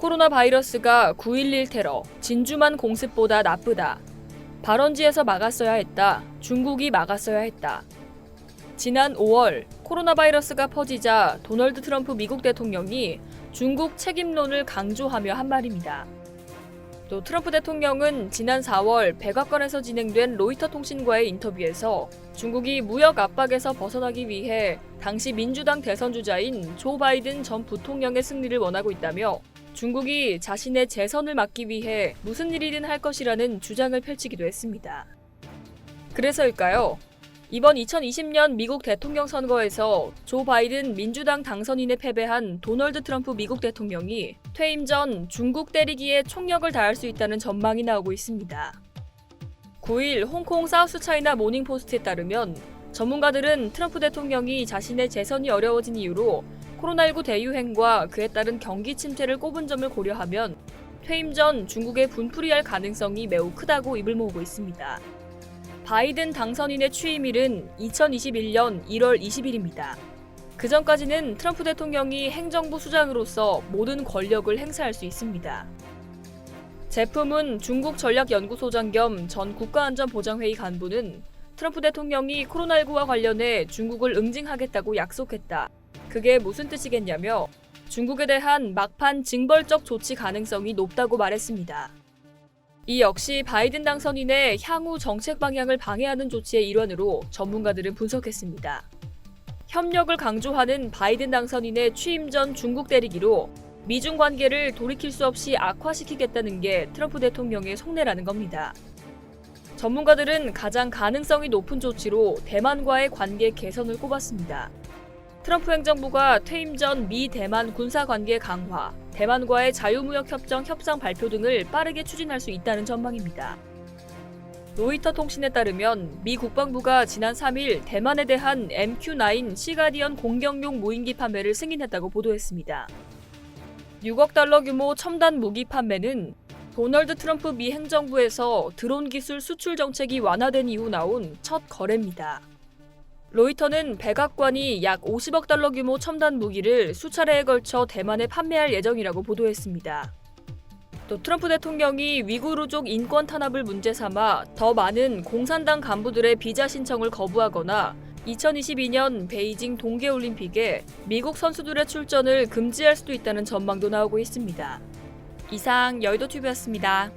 코로나 바이러스가 9.11 테러, 진주만 공습보다 나쁘다. 발원지에서 막았어야 했다. 중국이 막았어야 했다. 지난 5월 코로나 바이러스가 퍼지자 도널드 트럼프 미국 대통령이 중국 책임론을 강조하며 한 말입니다. 또 트럼프 대통령은 지난 4월 백악관에서 진행된 로이터 통신과의 인터뷰에서 중국이 무역 압박에서 벗어나기 위해 당시 민주당 대선 주자인 조 바이든 전 부통령의 승리를 원하고 있다며 중국이 자신의 재선을 막기 위해 무슨 일이든 할 것이라는 주장을 펼치기도 했습니다. 그래서일까요? 이번 2020년 미국 대통령 선거에서 조 바이든 민주당 당선인에 패배한 도널드 트럼프 미국 대통령이 퇴임 전 중국 때리기에 총력을 다할 수 있다는 전망이 나오고 있습니다. 9일 홍콩 사우스차이나 모닝포스트에 따르면 전문가들은 트럼프 대통령이 자신의 재선이 어려워진 이유로 코로나19 대유행과 그에 따른 경기 침체를 꼽은 점을 고려하면 퇴임 전 중국에 분풀이할 가능성이 매우 크다고 입을 모으고 있습니다. 바이든 당선인의 취임일은 2021년 1월 20일입니다. 그 전까지는 트럼프 대통령이 행정부 수장으로서 모든 권력을 행사할 수 있습니다. 제품은 중국 전략연구소장 겸 전 국가안전보장회의 간부는 트럼프 대통령이 코로나19와 관련해 중국을 응징하겠다고 약속했다. 그게 무슨 뜻이겠냐며 중국에 대한 막판 징벌적 조치 가능성이 높다고 말했습니다. 이 역시 바이든 당선인의 향후 정책 방향을 방해하는 조치의 일환으로 전문가들은 분석했습니다. 협력을 강조하는 바이든 당선인의 취임 전 중국 때리기로 미중 관계를 돌이킬 수 없이 악화시키겠다는 게 트럼프 대통령의 속내라는 겁니다. 전문가들은 가장 가능성이 높은 조치로 대만과의 관계 개선을 꼽았습니다. 트럼프 행정부가 퇴임 전 미 대만 군사관계 강화, 대만과의 자유무역협정 협상 발표 등을 빠르게 추진할 수 있다는 전망입니다. 로이터 통신에 따르면 미 국방부가 지난 3일 대만에 대한 MQ-9 시가디언 공격용 무인기 판매를 승인했다고 보도했습니다. 6억 달러 규모 첨단 무기 판매는 도널드 트럼프 미 행정부에서 드론 기술 수출 정책이 완화된 이후 나온 첫 거래입니다. 로이터는 백악관이 약 50억 달러 규모 첨단 무기를 수차례에 걸쳐 대만에 판매할 예정이라고 보도했습니다. 또 트럼프 대통령이 위구르족 인권 탄압을 문제 삼아 더 많은 공산당 간부들의 비자 신청을 거부하거나 2022년 베이징 동계올림픽에 미국 선수들의 출전을 금지할 수도 있다는 전망도 나오고 있습니다. 이상 여의도TV였습니다.